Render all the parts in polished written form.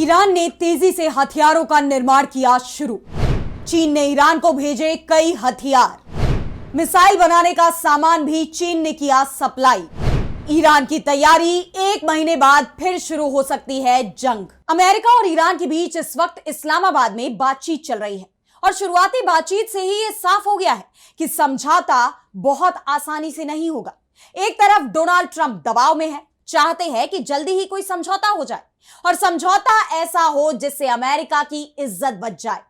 Iran ने तेजी से हथियारों का निर्माण किया शुरू। चीन ने ईरान को भेजे कई हथियार, मिसाइल बनाने का सामान भी चीन ने किया सप्लाई। ईरान की तैयारी, 1 महीने बाद फिर शुरू हो सकती है जंग। अमेरिका और ईरान के बीच इस वक्त इस्लामाबाद में बातचीत चल रही है और शुरुआती बातचीत से ही यह साफ हो गया है कि समझौता बहुत आसानी से नहीं होगा। एक तरफ डोनाल्ड ट्रंप दबाव में है, चाहते हैं कि जल्दी ही कोई समझौता हो जाए और समझौता ऐसा हो जिससे अमेरिका की इज्जत बच जाए।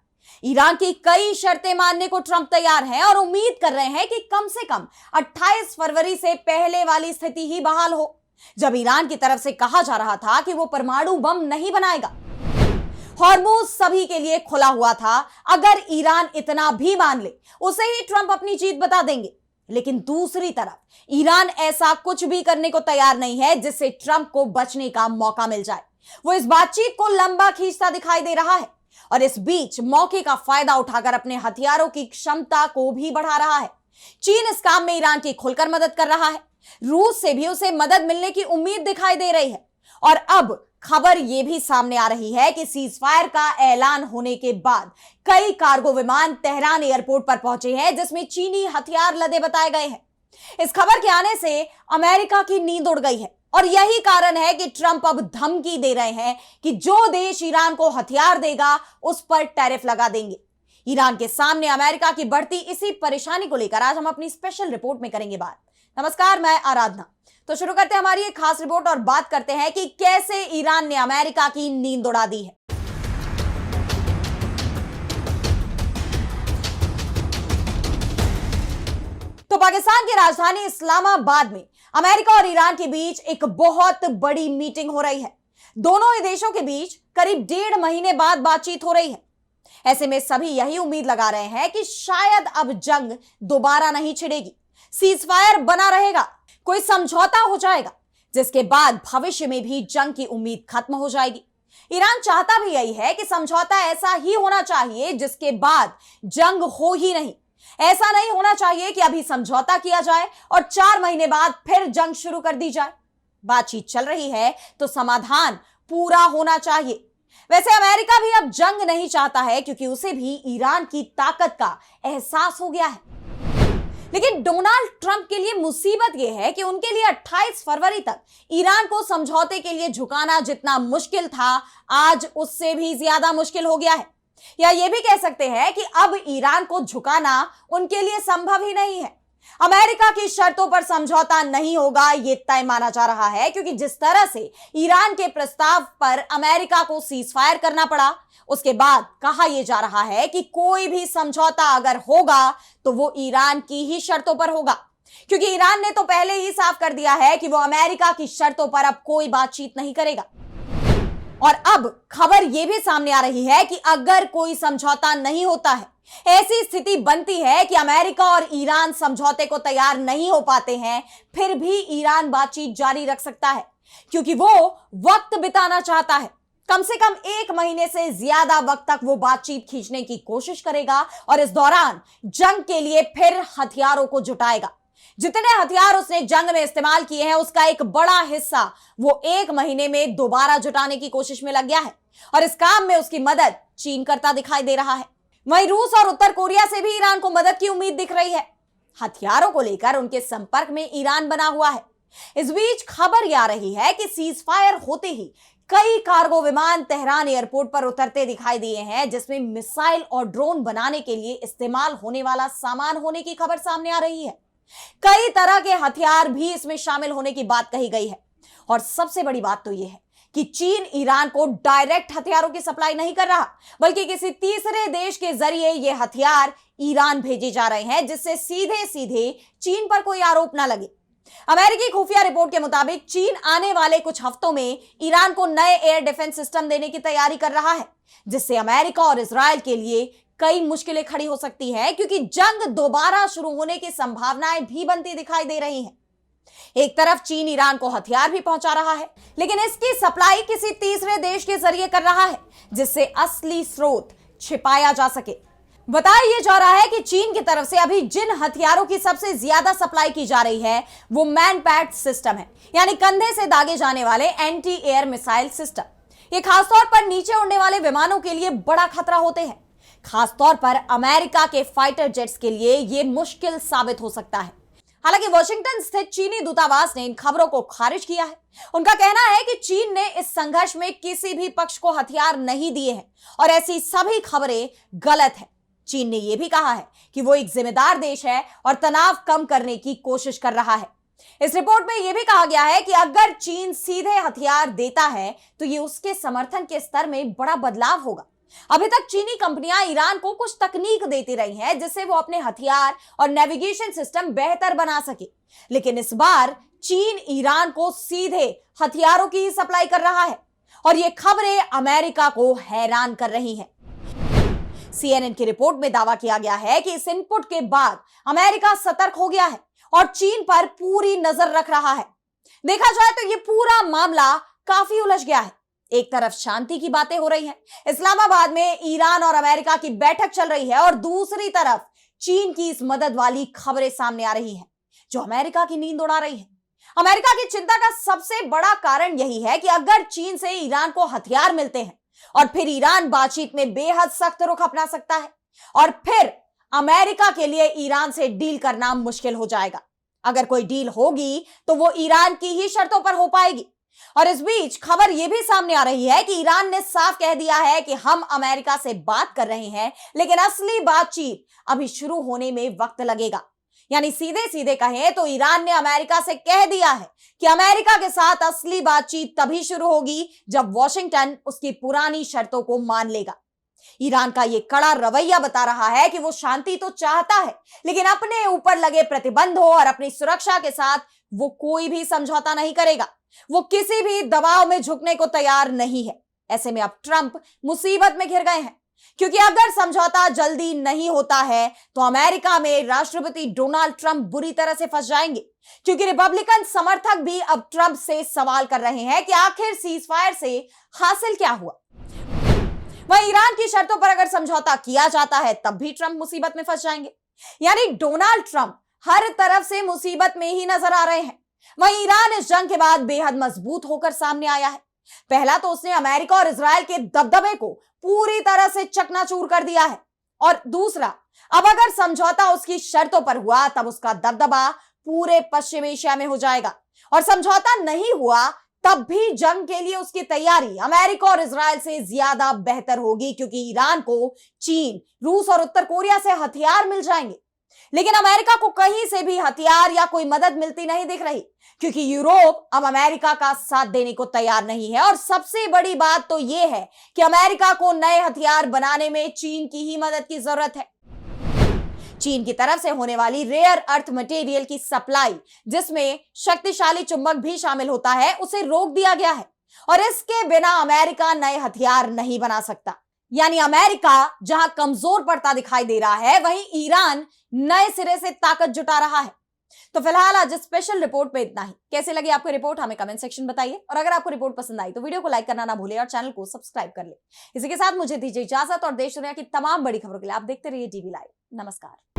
ईरान की कई शर्तें मानने को ट्रंप तैयार हैं और उम्मीद कर रहे हैं कि कम से कम 28 फरवरी से पहले वाली स्थिति ही बहाल हो, जब ईरान की तरफ से कहा जा रहा था कि वो परमाणु बम नहीं बनाएगा। हॉर्मुज सभी के लिए खुला हुआ था, अगर ईरान इतना भी मान ले उसे ही ट्रंप अपनी जीत बता देंगे। लेकिन दूसरी तरफ ईरान ऐसा कुछ भी करने को तैयार नहीं है जिससे ट्रंप को बचने का मौका मिल जाए। वो इस बातचीत को लंबा खींचता दिखाई दे रहा है और इस बीच मौके का फायदा उठाकर अपने हथियारों की क्षमता को भी बढ़ा रहा है। चीन इस काम में ईरान की खुलकर मदद कर रहा है। रूस से भी उसे मदद मिलने की उम्मीद दिखाई दे रही है और अब खबर यह भी सामने आ रही है कि सीज फायर का ऐलान होने के बाद कई कार्गो विमान तेहरान एयरपोर्ट पर पहुंचे हैं जिसमें चीनी हथियार लदे बताए गए हैं। इस खबर के आने से अमेरिका की नींद उड़ गई है और यही कारण है कि ट्रंप अब धमकी दे रहे हैं कि जो देश ईरान को हथियार देगा उस पर टैरिफ लगा देंगे। ईरान के सामने अमेरिका की बढ़ती इसी परेशानी को लेकर आज हम अपनी स्पेशल रिपोर्ट में करेंगे बात। नमस्कार, मैं आराधना। तो शुरू करते हैं हमारी एक खास रिपोर्ट और बात करते हैं कि कैसे ईरान ने अमेरिका की नींद उड़ा दी है। तो पाकिस्तान की राजधानी इस्लामाबाद में अमेरिका और ईरान के बीच एक बहुत बड़ी मीटिंग हो रही है। दोनों ही देशों के बीच करीब 1.5 महीने बाद बातचीत हो रही है। ऐसे में सभी यही उम्मीद लगा रहे हैं कि शायद अब जंग दोबारा नहीं छिड़ेगी, सीज फायर बना रहेगा, कोई समझौता हो जाएगा, जिसके बाद भविष्य में भी जंग की उम्मीद खत्म हो जाएगी। ईरान चाहता भी यही है कि समझौता ऐसा ही होना चाहिए जिसके बाद जंग हो ही नहीं। ऐसा नहीं होना चाहिए कि अभी समझौता किया जाए और 4 महीने बाद फिर जंग शुरू कर दी जाए। बातचीत चल रही है तो समाधान पूरा होना चाहिए। वैसे अमेरिका भी अब जंग नहीं चाहता है क्योंकि उसे भी ईरान की ताकत का एहसास हो गया है। लेकिन डोनाल्ड ट्रंप के लिए मुसीबत यह है कि उनके लिए 28 फरवरी तक ईरान को समझौते के लिए झुकाना जितना मुश्किल था, आज उससे भी ज्यादा मुश्किल हो गया है। या यह भी कह सकते हैं कि अब ईरान को झुकाना उनके लिए संभव ही नहीं है। अमेरिका की शर्तों पर समझौता नहीं होगा, यह तय माना जा रहा है, क्योंकि जिस तरह से ईरान के प्रस्ताव पर अमेरिका को सीज फायर करना पड़ा, उसके बाद कहा यह जा रहा है कि कोई भी समझौता अगर होगा तो वो ईरान की ही शर्तों पर होगा, क्योंकि ईरान ने तो पहले ही साफ कर दिया है कि वो अमेरिका की शर्तों पर अब कोई बातचीत नहीं करेगा। और अब खबर यह भी सामने आ रही है कि अगर कोई समझौता नहीं होता है, ऐसी स्थिति बनती है कि अमेरिका और ईरान समझौते को तैयार नहीं हो पाते हैं, फिर भी ईरान बातचीत जारी रख सकता है, क्योंकि वो वक्त बिताना चाहता है। कम से कम 1 महीने से ज्यादा वक्त तक वो बातचीत खींचने की कोशिश करेगा और इस दौरान जंग के लिए फिर हथियारों को जुटाएगा। जितने हथियार उसने जंग में इस्तेमाल किए हैं उसका एक बड़ा हिस्सा वो 1 महीने में दोबारा जुटाने की कोशिश में लग गया है और इस काम में उसकी मदद चीन करता दिखाई दे रहा है। वहीं रूस और उत्तर कोरिया से भी ईरान को मदद की उम्मीद दिख रही है। हथियारों को लेकर उनके संपर्क में ईरान बना हुआ है। इस बीच खबर यह आ रही है कि सीज फायर होते ही कई कार्गो विमान तेहरान एयरपोर्ट पर उतरते दिखाई दिए हैं, जिसमें मिसाइल और ड्रोन बनाने के लिए इस्तेमाल होने वाला सामान होने की खबर सामने आ रही है। कई तरह के हथियार भी इसमें शामिल होने की बात कही गई है और सबसे बड़ी बात तो यह है कि चीन ईरान को डायरेक्ट हथियारों की सप्लाई नहीं कर रहा, बल्कि किसी तीसरे देश के जरिए यह हथियार ईरान भेजे जा रहे हैं, जिससे सीधे सीधे चीन पर कोई आरोप न लगे। अमेरिकी खुफिया रिपोर्ट के मुताबिक चीन आने वाले कुछ हफ्तों में ईरान को नए एयर डिफेंस सिस्टम देने की तैयारी कर रहा है, जिससे अमेरिका और इजराइल के लिए कई मुश्किलें खड़ी हो सकती हैं, क्योंकि जंग दोबारा शुरू होने की संभावनाएं भी बनती दिखाई दे रही हैं। एक तरफ चीन ईरान को हथियार भी पहुंचा रहा है, लेकिन इसकी सप्लाई किसी तीसरे देश के जरिए कर रहा है, जिससे असली स्रोत छिपाया जा सके। बताया जा रहा है कि चीन की तरफ से अभी जिन हथियारों की सबसे ज्यादा सप्लाई की जा रही है वो मैन पैड सिस्टम है, यानी कंधे से दागे जाने वाले एंटी एयर मिसाइल सिस्टम। ये खासतौर पर नीचे उड़ने वाले विमानों के लिए बड़ा खतरा होते हैं। खासतौर पर अमेरिका के फाइटर जेट्स के लिए यह मुश्किल साबित हो सकता है। हालांकि वॉशिंगटन स्थित चीनी दूतावास ने इन खबरों को खारिज किया है। उनका कहना है कि चीन ने इस संघर्ष में किसी भी पक्ष को हथियार नहीं दिए हैं और ऐसी सभी खबरें गलत हैं। चीन ने यह भी कहा है कि वो एक जिम्मेदार देश है और तनाव कम करने की कोशिश कर रहा है। इस रिपोर्ट में यह भी कहा गया है कि अगर चीन सीधे हथियार देता है तो ये उसके समर्थन के स्तर में बड़ा बदलाव होगा। अभी तक चीनी कंपनियां ईरान को कुछ तकनीक देती रही हैं जिससे वो अपने हथियार और नेविगेशन सिस्टम बेहतर बना सके, लेकिन इस बार चीन ईरान को सीधे हथियारों की ही सप्लाई कर रहा है और ये खबरें अमेरिका को हैरान कर रही हैं। CNN की रिपोर्ट में दावा किया गया है कि इस इनपुट के बाद अमेरिका सतर्क हो गया है और चीन पर पूरी नजर रख रहा है। देखा जाए तो ये पूरा मामला काफी उलझ गया है। एक तरफ शांति की बातें हो रही हैं, इस्लामाबाद में ईरान और अमेरिका की बैठक चल रही है और दूसरी तरफ चीन की इस मदद वाली खबरें सामने आ रही हैं जो अमेरिका की नींद उड़ा रही है। अमेरिका की चिंता का सबसे बड़ा कारण यही है कि अगर चीन से ईरान को हथियार मिलते हैं और फिर ईरान बातचीत में बेहद सख्त रुख अपना सकता है और फिर अमेरिका के लिए ईरान से डील करना मुश्किल हो जाएगा। अगर कोई डील होगी तो वो ईरान की ही शर्तों पर हो पाएगी। और इस बीच खबर यह भी सामने आ रही है कि ईरान ने साफ कह दिया है कि हम अमेरिका से बात कर रहे हैं, लेकिन असली बातचीत अभी शुरू होने में वक्त लगेगा। यानी सीधे सीधे कहें तो ईरान ने अमेरिका से कह दिया है कि अमेरिका के साथ असली बातचीत तभी शुरू होगी जब वॉशिंगटन उसकी पुरानी शर्तों को मान लेगा। ईरान का यह कड़ा रवैया बता रहा है कि वो शांति तो चाहता है, लेकिन अपने ऊपर लगे प्रतिबंधों और अपनी सुरक्षा के साथ वो कोई भी समझौता नहीं करेगा। वो किसी भी दबाव में झुकने को तैयार नहीं है। ऐसे में अब ट्रंप मुसीबत में घिर गए हैं, क्योंकि अगर समझौता जल्दी नहीं होता है तो अमेरिका में राष्ट्रपति डोनाल्ड ट्रंप बुरी तरह से फंस जाएंगे, क्योंकि रिपब्लिकन समर्थक भी अब ट्रंप से सवाल कर रहे हैं कि आखिर सीजफायर से हासिल क्या हुआ। वहीं ईरान की शर्तों पर अगर समझौता किया जाता है तब भी ट्रंप मुसीबत में फंस जाएंगे। यानी डोनाल्ड ट्रंप हर तरफ से मुसीबत में ही नजर आ रहे हैं। वहीं ईरान इस जंग के बाद बेहद मजबूत होकर सामने आया है। पहला तो उसने अमेरिका और इजराइल के दबदबे को पूरी तरह से चकनाचूर कर दिया है, और दूसरा, अब अगर समझौता उसकी शर्तों पर हुआ तब उसका दबदबा पूरे पश्चिम एशिया में हो जाएगा, और समझौता नहीं हुआ तब भी जंग के लिए उसकी तैयारी अमेरिका और इजराइल से ज्यादा बेहतर होगी, क्योंकि ईरान को चीन, रूस और उत्तर कोरिया से हथियार मिल जाएंगे। लेकिन अमेरिका को कहीं से भी हथियार या कोई मदद मिलती नहीं दिख रही, क्योंकि यूरोप अब अमेरिका का साथ देने को तैयार नहीं है। और सबसे बड़ी बात तो यह है कि अमेरिका को नए हथियार बनाने में चीन की ही मदद की जरूरत है। चीन की तरफ से होने वाली रेयर अर्थ मटेरियल की सप्लाई, जिसमें शक्तिशाली चुंबक भी शामिल होता है, उसे रोक दिया गया है और इसके बिना अमेरिका नए हथियार नहीं बना सकता। यानी अमेरिका जहां कमजोर पड़ता दिखाई दे रहा है, वहीं ईरान नए सिरे से ताकत जुटा रहा है। तो फिलहाल आज स्पेशल रिपोर्ट पे इतना ही। कैसे लगी आपको रिपोर्ट हमें कमेंट सेक्शन बताइए, और अगर आपको रिपोर्ट पसंद आई तो वीडियो को लाइक करना ना भूलें और चैनल को सब्सक्राइब कर ले। इसी के साथ मुझे दीजिए इजाजत, और देश दुनिया की तमाम बड़ी खबरों के लिए आप देखते रहिए DV लाइव। नमस्कार।